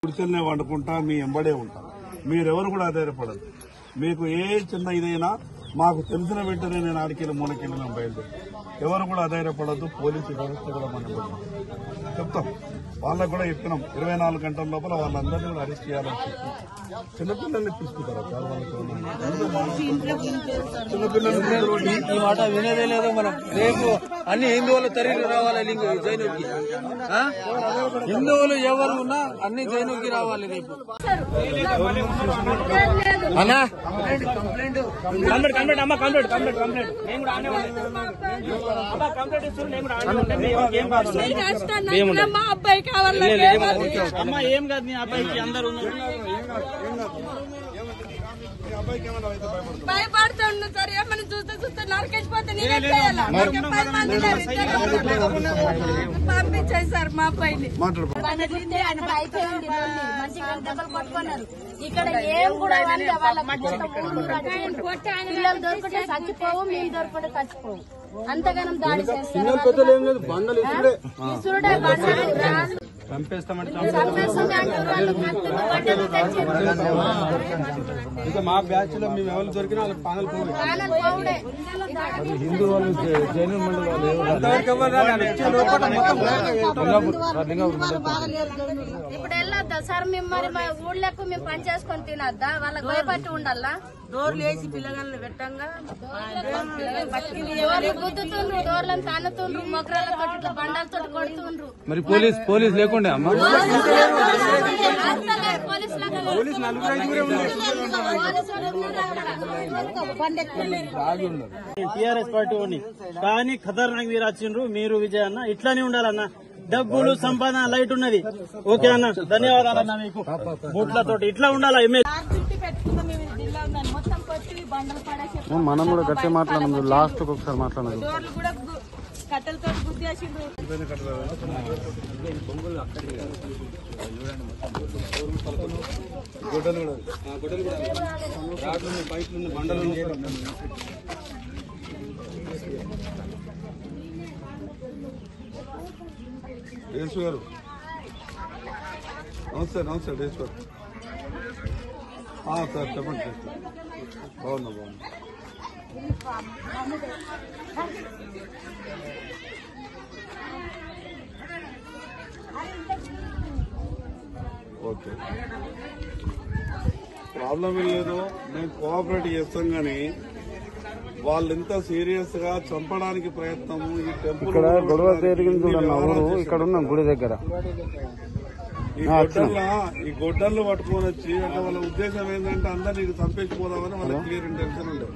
గుడిసెల్నే వండుకుంటా మీ ఎంబడే ఉంటా. మీరెవరు కూడా ఆధారపడదు. మీకు ఏ చిన్న ఇదైనా మాకు తెలిసిన వెంటనే నేను ఆడికెళ్ళి మూలకెళ్ళి మేము బయలుదేరి ఎవరు కూడా ఆధారపడద్దు. పోలీసు వ్యవస్థ కూడా మనం చెప్తాం. వాళ్ళకు కూడా చెప్పినాం 24 గంటల లోపల వాళ్ళందరినీ కూడా అరెస్ట్ చేయాలని చెప్పి. చిన్నపిల్లల్ని తీసుకుంటారు ఈ మాట వినేదే లేదు మనం. రేపు అన్ని హిందువులు తరలి రావాలి జైలుకి. హిందువులు ఎవరు ఉన్నా అన్ని జైలుకి రావాలి రేపు. అన్నా మా అబ్బాయి కావాలి. అమ్మా ఏం కాదు నీ అబ్బాయికి అందరూ భయపడుతుండు సార్. ఏమన్నా చూస్తే నరకేసిపోతే పంపించాయి సార్ మా అబ్బాయిని. ఆయన బైక్ మంచిగా దెబ్బలు కొట్టుకున్నారు. ఇక్కడ ఏం కూడా పిల్లలు దొరికితే చచ్చిపోవు, మేము దొరికితే చచ్చిపోవు. అంతగానం దాడి చేస్తారు. ఇంకా మా బ్యాచ్ లో మేము ఎవరు దొరికినా వాళ్ళకి పానల్ పోవుడే. హిందూ వాళ్ళు జైన్ మండలి ఇప్పుడు వెళ్ళొద్దా సార్? మేము మరి మా ఊళ్ళకు మేము పని చేసుకొని తినొద్దా? వాళ్ళకి భయపట్టి ఉండాలా? డోర్లు వేసి పిల్లగాళ్ళు పెట్టంగా డోర్లు గుద్దుతుండ్రు, డోర్లను తన్నుతుండ్రు, మొక్కరాలతో ఇట్లా బండాలతో కొడుతుండ్రు. మరి పోలీస్ లేకుండా అమ్మా టీఆర్ఎస్ పార్టీ కానీ ఖతర్నాక్ మీరు వచ్చిండ్రు. మీరు విజయ్ అన్న ఇట్లానే ఉండాలన్న. డబ్బులు సంపాదన లైట్ ఉన్నది. ఓకే అన్న, ధన్యవాదాలు అన్న. మీకు బూట్లతోటి ఇట్లా ఉండాలా ఎమ్మెల్యే. మనం కూడా గట్టి మాట్లాడము. లాస్ట్ ఒకసారి మాట్లాడదు. డోర్లు కూడా కట్టెలతో గుద్దేసిండ్రు. పైపులు బండలు డేసు గారు నమస్తే. నమస్తే డేసు గారు. సార్ చెప్పండి. బాగున్నా. ఓకే, ప్రాబ్లం ఏం లేదు. మేము కోఆపరేట్ చేస్తాం కానీ వాళ్ళు ఎంత సీరియస్ గా చంపడానికి ప్రయత్నము. ఈ టెంపుల్ ఇక్కడ గొడవ జరిగింది ఇక్కడ ఉన్నాం గుడి దగ్గర. ఈ గొడ్డళ్ళు పట్టుకొని వచ్చి అంటే వాళ్ళ ఉద్దేశం ఏంటంటే అందరినీ చంపేసిపోదామని వాళ్ళ క్లియర్ ఇంటెన్షన్ ఉండదు.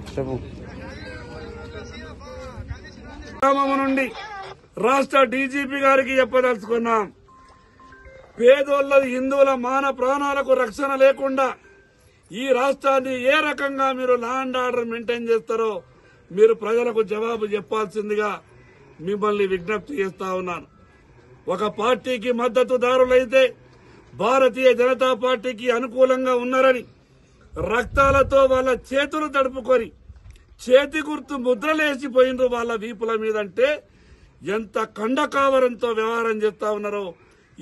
గ్రామం నుండి రాష్ట్ర డీజీపీ గారికి చెప్పదలుచుకున్నాం. పేదోళ్ళ హిందువుల మాన ప్రాణాలకు రక్షణ లేకుండా ఈ రాష్ట్రాన్ని ఏ రకంగా మీరు లా అండ్ ఆర్డర్ మెయింటైన్ చేస్తారో మీరు ప్రజలకు జవాబు చెప్పాల్సిందిగా మిమ్మల్ని విజ్ఞప్తి చేస్తా ఉన్నాను. ఒక పార్టీకి మద్దతుదారులైతే భారతీయ జనతా పార్టీకి అనుకూలంగా ఉన్నారని రక్తాలతో వాళ్ళ చేతులు తడుపుకొని చేతి గుర్తు ముద్రలేసిపోయినరు వాళ్ళ వీపుల మీదంటే ఎంత కండకావరంతో వ్యవహారం చేస్తా ఉన్నారో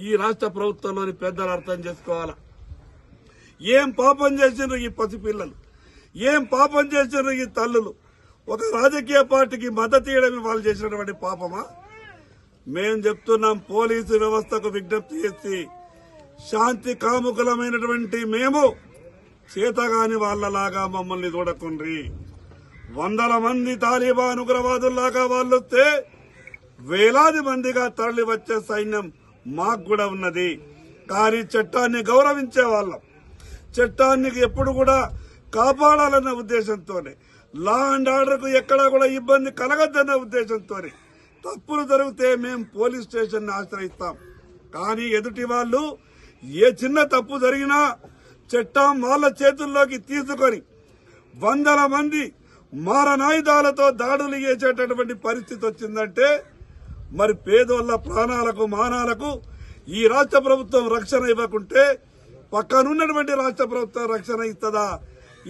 ఈ రాష్ట్ర ప్రభుత్వంలోని పెద్దలు అర్థం చేసుకోవాలా. ఏం పాపం చేసినారు ఈ పసిపిల్లలు, ఏం పాపం చేసినారు ఈ తల్లులు. ఒక రాజకీయ పార్టీకి మద్దతు ఇవ్వడమే వాళ్ళు చేసినటువంటి పాపమా? మేం చెప్తున్నాం, పోలీసు వ్యవస్థకు విజ్ఞప్తి చేసి శాంతి కాముకులమైనటువంటి మేము చేతగాని వాళ్లలాగా మమ్మల్ని చూడకుండ్రి. 100 మంది తాలిబాన్ ఉగ్రవాదుల్లాగా వాళ్ళొస్తే వేలాది మందిగా తరలి వచ్చే సైన్యం మాకు కూడా ఉన్నది. కానీ చట్టాన్ని గౌరవించే వాళ్ళం, చట్టాన్ని ఎప్పుడు కూడా కాపాడాలన్న ఉద్దేశంతోనే, లా అండ్ ఆర్డర్ కు ఎక్కడా కూడా ఇబ్బంది కలగద్దన్న ఉద్దేశంతోనే తప్పులు జరిగితే మేము పోలీస్ స్టేషన్ ని ఆశ్రయిస్తాం. కానీ ఎదుటి వాళ్ళు ఏ చిన్న తప్పు జరిగినా చట్టం వాళ్ళ చేతుల్లోకి తీసుకొని 100 మంది మారణాయుధాలతో దాడులు చేసేటటువంటి పరిస్థితి వచ్చిందంటే మరి పేదోళ్ల ప్రాణాలకు మానాలకు ఈ రాష్ట్ర ప్రభుత్వం రక్షణ ఇవ్వకుంటే పక్కనున్నటువంటి రాష్ట్ర ప్రభుత్వం రక్షణ ఇస్తుందా?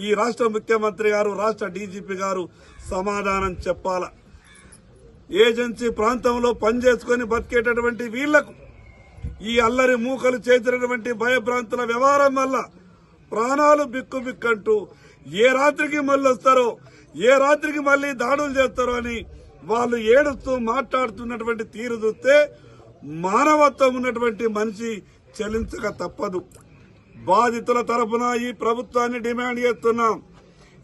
ఈ రాష్ట్ర ముఖ్యమంత్రి గారు, రాష్ట్ర డీజీపీ గారు సమాధానం చెప్పాలా. ఏజెన్సీ ప్రాంతంలో పనిచేసుకుని బతికేటటువంటి వీళ్లకు ఈ అల్లరి మూకలు చేసినటువంటి భయభ్రాంతుల వ్యవహారం వల్ల ప్రాణాలు బిక్కుబిక్కంటూ ఏ రాత్రికి మళ్ళీ వస్తారో, ఏ రాత్రికి మళ్లీ దాడులు చేస్తారో అని వాళ్ళు ఏడుస్తూ మాట్లాడుతున్నటువంటి తీరు చూస్తే మానవత్వం ఉన్నటువంటి మనిషి చెల్లించక తప్పదు. బాధితుల తరఫున ఈ ప్రభుత్వాన్ని డిమాండ్ చేస్తున్నాం.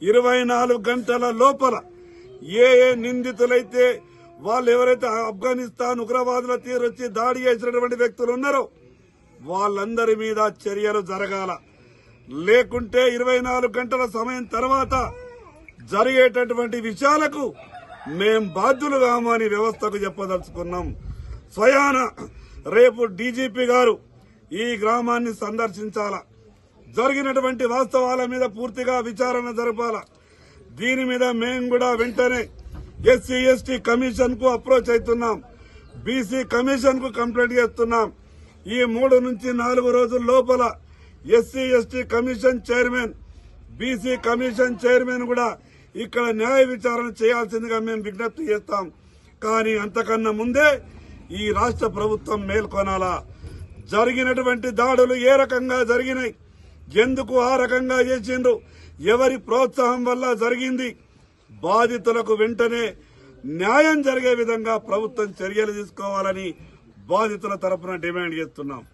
24 గంటల లోపల ఏ నిందితులైతే వాళ్ళు ఎవరైతే ఆఫ్ఘనిస్తాన్ ఉగ్రవాదుల తీరొచ్చి దాడి చేసినటువంటి వ్యక్తులు ఉన్నారో వాళ్ళందరి మీద చర్యలు జరగాల. లేకుంటే 24 గంటల సమయం తర్వాత జరిగేటటువంటి విషయాలకు మేం బాధ్యులు కామని వ్యవస్థకు చెప్పదలుచుకున్నాం. స్వయాన రేపు డీజీపీ గారు ఈ గ్రామాన్ని సందర్శించాల. జరిగినటువంటి వాస్తవాల మీద పూర్తిగా విచారణ జరపాల. దీని మీద మేము కూడా వెంటనే ఎస్సీ ఎస్టీ కమిషన్ కు అప్రోచ్ అవుతున్నాం. బీసీ కమిషన్ కు కంప్లైంట్ చేస్తున్నాం. ఈ 3 నుంచి 4 రోజుల లోపల SC ST commission chairman, BC commission chairman కూడా ఇక్కడ న్యాయ విచారణ చేయాల్సిందిగా మేము విజ్ఞప్తి చేస్తాం. కానీ అంతకన్నా ముందే ఈ రాష్ట్ర ప్రభుత్వం మేల్కొనాలా. జరిగినటువంటి దాడులు ఏ రకంగా జరిగినాయి, ఎందుకు ఆ రకంగా చేసిండ్రు, ఎవరి ప్రోత్సాహం వల్ల జరిగింది, బాధితులకు వెంటనే న్యాయం జరిగే విధంగా ప్రభుత్వం చర్యలు తీసుకోవాలని బాధితుల తరపున డిమాండ్ చేస్తున్నాం.